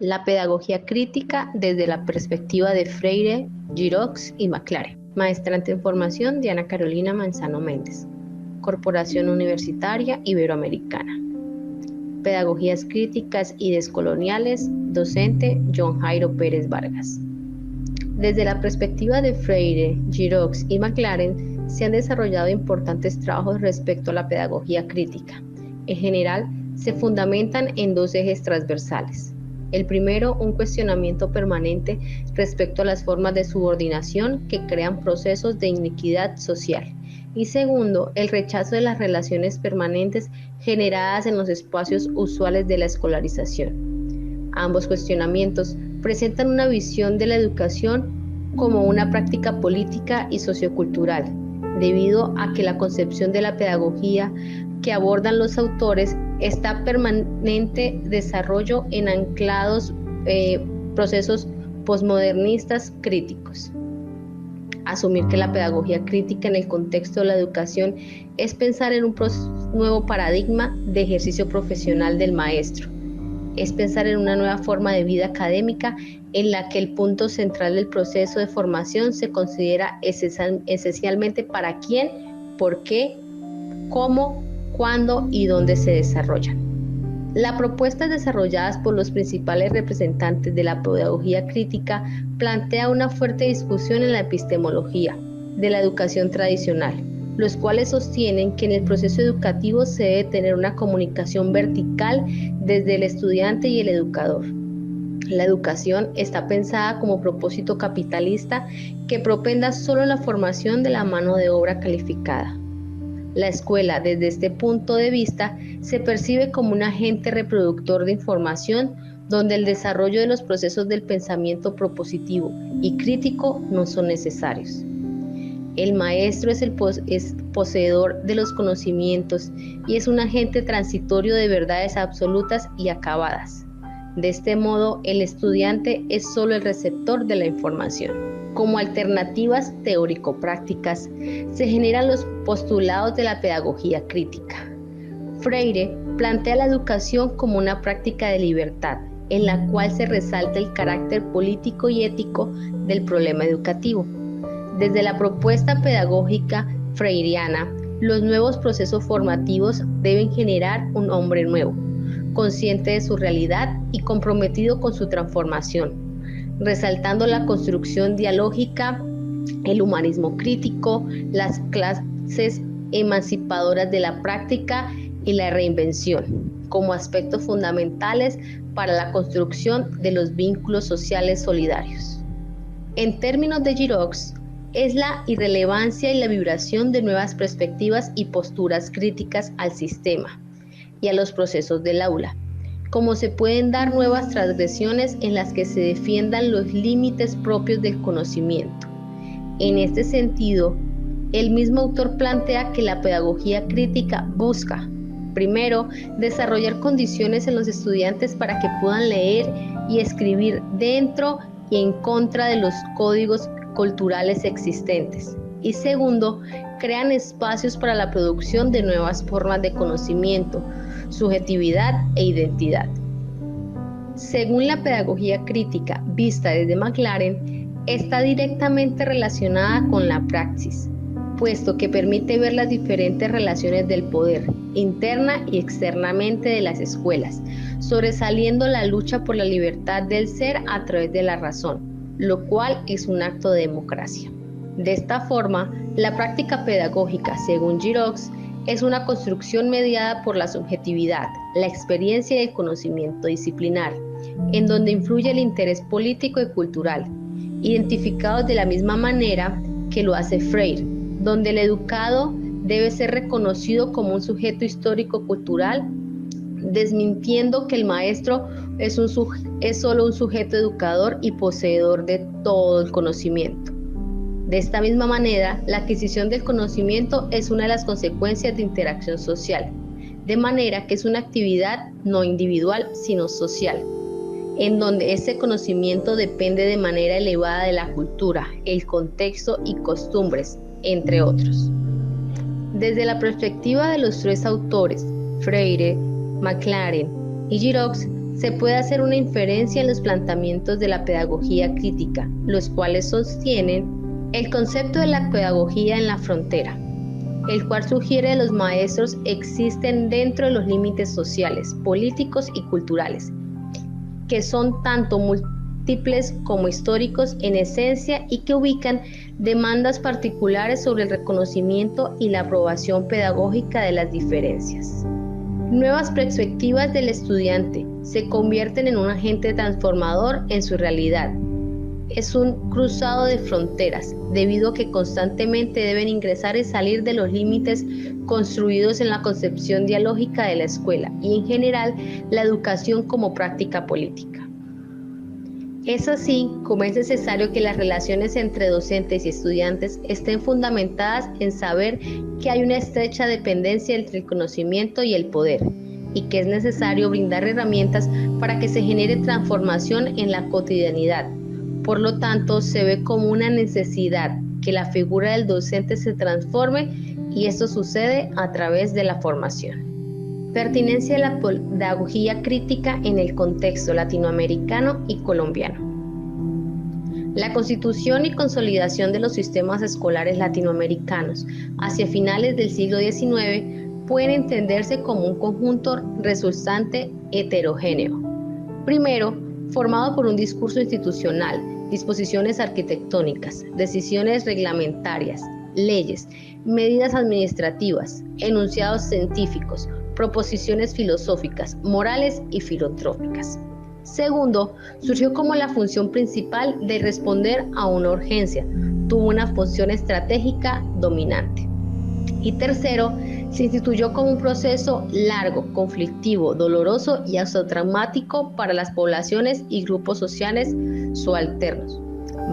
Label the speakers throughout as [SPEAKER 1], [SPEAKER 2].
[SPEAKER 1] La pedagogía crítica desde la perspectiva de Freire, Giroux y McLaren. Maestrante en formación Diana Carolina Manzano Méndez. Corporación Universitaria Iberoamericana. Pedagogías críticas y descoloniales, docente John Jairo Pérez Vargas. Desde la perspectiva de Freire, Giroux y McLaren se han desarrollado importantes trabajos respecto a la pedagogía crítica. En general, se fundamentan en dos ejes transversales. El primero, un cuestionamiento permanente respecto a las formas de subordinación que crean procesos de inequidad social. Y segundo, el rechazo de las relaciones permanentes generadas en los espacios usuales de la escolarización. Ambos cuestionamientos presentan una visión de la educación como una práctica política y sociocultural, debido a que la concepción de la pedagogía que abordan los autores está permanente desarrollo en anclados procesos posmodernistas críticos. Asumir que la pedagogía crítica en el contexto de la educación es pensar en un nuevo paradigma de ejercicio profesional del maestro. Es pensar en una nueva forma de vida académica en la que el punto central del proceso de formación se considera esencialmente para quién, por qué, cómo, cuándo y dónde se desarrollan. Las propuestas desarrolladas por los principales representantes de la pedagogía crítica plantea una fuerte discusión en la epistemología de la educación tradicional, los cuales sostienen que en el proceso educativo se debe tener una comunicación vertical desde el estudiante y el educador. La educación está pensada como propósito capitalista que propenda solo la formación de la mano de obra calificada. La escuela, desde este punto de vista, se percibe como un agente reproductor de información donde el desarrollo de los procesos del pensamiento propositivo y crítico no son necesarios. El maestro es poseedor de los conocimientos y es un agente transitorio de verdades absolutas y acabadas. De este modo, el estudiante es solo el receptor de la información. Como alternativas teórico-prácticas, se generan los postulados de la pedagogía crítica. Freire plantea la educación como una práctica de libertad, en la cual se resalta el carácter político y ético del problema educativo. Desde la propuesta pedagógica freiriana, los nuevos procesos formativos deben generar un hombre nuevo, consciente de su realidad y comprometido con su transformación, resaltando la construcción dialógica, el humanismo crítico, las clases emancipadoras de la práctica y la reinvención, como aspectos fundamentales para la construcción de los vínculos sociales solidarios. En términos de Giroux, es la irrelevancia y la vibración de nuevas perspectivas y posturas críticas al sistema y a los procesos del aula, como se pueden dar nuevas transgresiones en las que se defiendan los límites propios del conocimiento. En este sentido, el mismo autor plantea que la pedagogía crítica busca, primero, desarrollar condiciones en los estudiantes para que puedan leer y escribir dentro y en contra de los códigos culturales existentes. Y segundo, crean espacios para la producción de nuevas formas de conocimiento, subjetividad e identidad. Según la pedagogía crítica vista desde McLaren, está directamente relacionada con la praxis, puesto que permite ver las diferentes relaciones del poder, interna y externamente de las escuelas, sobresaliendo la lucha por la libertad del ser a través de la razón, lo cual es un acto de democracia. De esta forma, la práctica pedagógica, según Giroux, es una construcción mediada por la subjetividad, la experiencia y el conocimiento disciplinar, en donde influye el interés político y cultural, identificados de la misma manera que lo hace Freire, donde el educado debe ser reconocido como un sujeto histórico-cultural, desmintiendo que el maestro es solo un sujeto educador y poseedor de todo el conocimiento. De esta misma manera, la adquisición del conocimiento es una de las consecuencias de interacción social, de manera que es una actividad no individual, sino social, en donde ese conocimiento depende de manera elevada de la cultura, el contexto y costumbres, entre otros. Desde la perspectiva de los tres autores, Freire, McLaren y Giroux, se puede hacer una inferencia en los planteamientos de la pedagogía crítica, los cuales sostienen el concepto de la pedagogía en la frontera, el cual sugiere que los maestros existen dentro de los límites sociales, políticos y culturales, que son tanto múltiples como históricos en esencia y que ubican demandas particulares sobre el reconocimiento y la aprobación pedagógica de las diferencias. Nuevas perspectivas del estudiante se convierten en un agente transformador en su realidad. Es un cruzado de fronteras, debido a que constantemente deben ingresar y salir de los límites construidos en la concepción dialógica de la escuela y en general la educación como práctica política. Es así como es necesario que las relaciones entre docentes y estudiantes estén fundamentadas en saber que hay una estrecha dependencia entre el conocimiento y el poder, y que es necesario brindar herramientas para que se genere transformación en la cotidianidad. Por lo tanto, se ve como una necesidad que la figura del docente se transforme, y esto sucede a través de la formación. Pertinencia de la pedagogía crítica en el contexto latinoamericano y colombiano. La constitución y consolidación de los sistemas escolares latinoamericanos hacia finales del siglo XIX pueden entenderse como un conjunto resultante heterogéneo. Primero, formado por un discurso institucional, disposiciones arquitectónicas, decisiones reglamentarias, leyes, medidas administrativas, enunciados científicos, proposiciones filosóficas, morales y filantrópicas. Segundo, surgió como la función principal de responder a una urgencia, tuvo una función estratégica dominante. Y tercero, se instituyó como un proceso largo, conflictivo, doloroso y hasta traumático para las poblaciones y grupos sociales subalternos.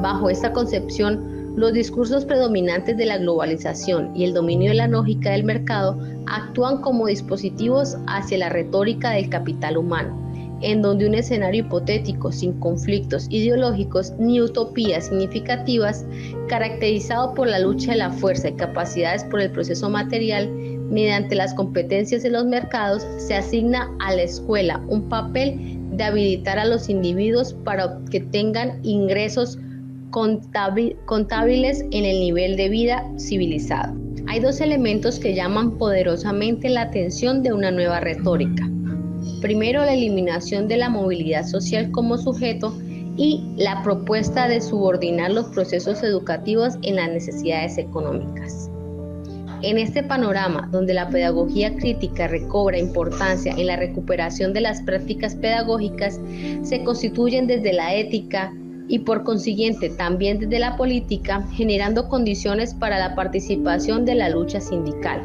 [SPEAKER 1] Bajo esta concepción, los discursos predominantes de la globalización y el dominio de la lógica del mercado actúan como dispositivos hacia la retórica del capital humano, en donde un escenario hipotético sin conflictos ideológicos ni utopías significativas, caracterizado por la lucha de la fuerza y capacidades por el proceso material, mediante las competencias de los mercados, se asigna a la escuela un papel de habilitar a los individuos para que tengan ingresos contables en el nivel de vida civilizado. Hay dos elementos que llaman poderosamente la atención de una nueva retórica. Primero, la eliminación de la movilidad social como sujeto y la propuesta de subordinar los procesos educativos en las necesidades económicas. En este panorama, donde la pedagogía crítica recobra importancia en la recuperación de las prácticas pedagógicas, se constituyen desde la ética y por consiguiente también desde la política, generando condiciones para la participación de la lucha sindical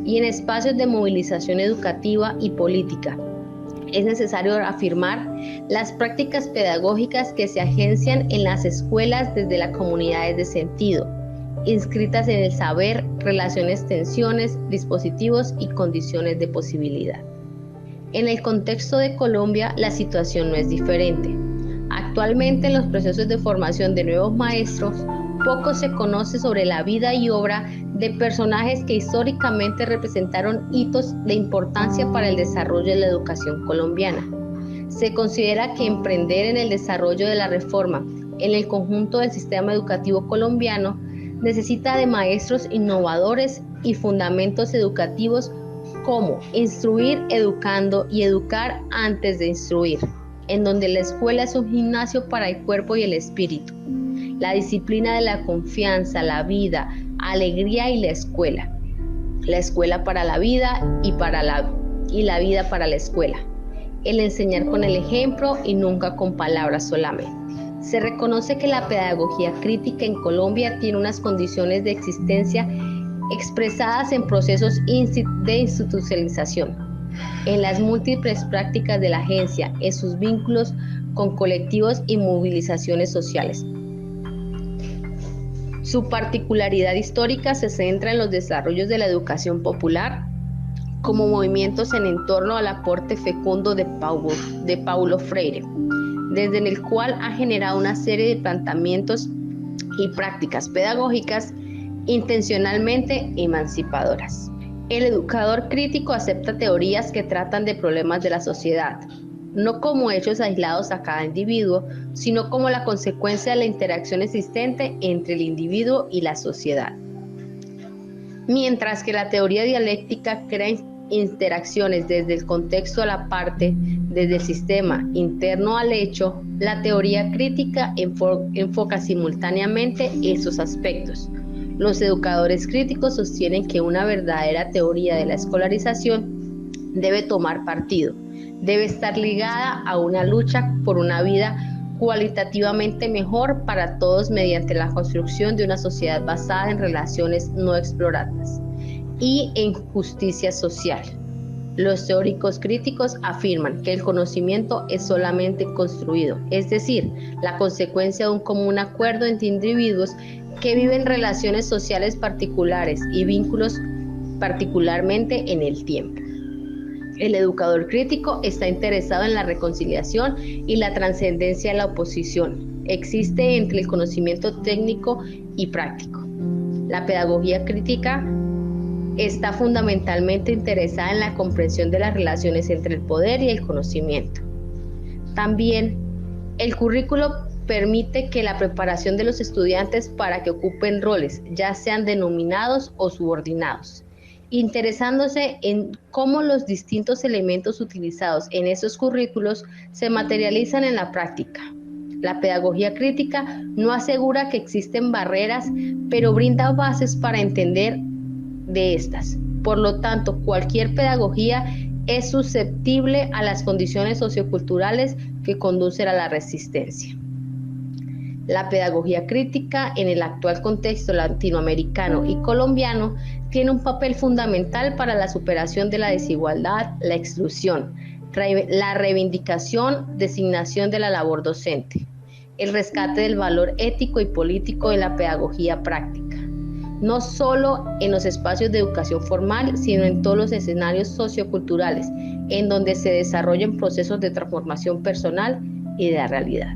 [SPEAKER 1] y en espacios de movilización educativa y política. Es necesario afirmar las prácticas pedagógicas que se agencian en las escuelas desde las comunidades de sentido, inscritas en el saber, relaciones, tensiones, dispositivos y condiciones de posibilidad. En el contexto de Colombia, la situación no es diferente. Actualmente, en los procesos de formación de nuevos maestros, poco se conoce sobre la vida y obra de personajes que históricamente representaron hitos de importancia para el desarrollo de la educación colombiana. Se considera que emprender en el desarrollo de la reforma en el conjunto del sistema educativo colombiano necesita de maestros innovadores y fundamentos educativos como instruir educando y educar antes de instruir, en donde la escuela es un gimnasio para el cuerpo y el espíritu. La disciplina de la confianza, la vida, alegría y la escuela para la vida y la vida para la escuela. El enseñar con el ejemplo y nunca con palabras solamente. Se reconoce que la pedagogía crítica en Colombia tiene unas condiciones de existencia expresadas en procesos de institucionalización, en las múltiples prácticas de la agencia, en sus vínculos con colectivos y movilizaciones sociales. Su particularidad histórica se centra en los desarrollos de la educación popular como movimientos en torno al aporte fecundo de Paulo Freire, desde el cual ha generado una serie de planteamientos y prácticas pedagógicas intencionalmente emancipadoras. El educador crítico acepta teorías que tratan de problemas de la sociedad, no como hechos aislados a cada individuo, sino como la consecuencia de la interacción existente entre el individuo y la sociedad. Mientras que la teoría dialéctica crea interacciones desde el contexto a la parte, desde el sistema interno al hecho, la teoría crítica enfoca simultáneamente esos aspectos. Los educadores críticos sostienen que una verdadera teoría de la escolarización debe tomar partido, debe estar ligada a una lucha por una vida cualitativamente mejor para todos mediante la construcción de una sociedad basada en relaciones no exploradas y en justicia social. Los teóricos críticos afirman que el conocimiento es solamente construido, es decir, la consecuencia de un común acuerdo entre individuos que viven relaciones sociales particulares y vínculos particularmente en el tiempo. El educador crítico está interesado en la reconciliación y la trascendencia de la oposición. Existe entre el conocimiento técnico y práctico. La pedagogía crítica está fundamentalmente interesada en la comprensión de las relaciones entre el poder y el conocimiento. También el currículo permite que la preparación de los estudiantes para que ocupen roles, ya sean denominados o subordinados, interesándose en cómo los distintos elementos utilizados en esos currículos se materializan en la práctica. La pedagogía crítica no asegura que existen barreras, pero brinda bases para entender de estas. Por lo tanto, cualquier pedagogía es susceptible a las condiciones socioculturales que conducen a la resistencia. La pedagogía crítica en el actual contexto latinoamericano y colombiano tiene un papel fundamental para la superación de la desigualdad, la exclusión, la reivindicación, designación de la labor docente, el rescate del valor ético y político de la pedagogía práctica, no solo en los espacios de educación formal, sino en todos los escenarios socioculturales, en donde se desarrollan procesos de transformación personal y de la realidad.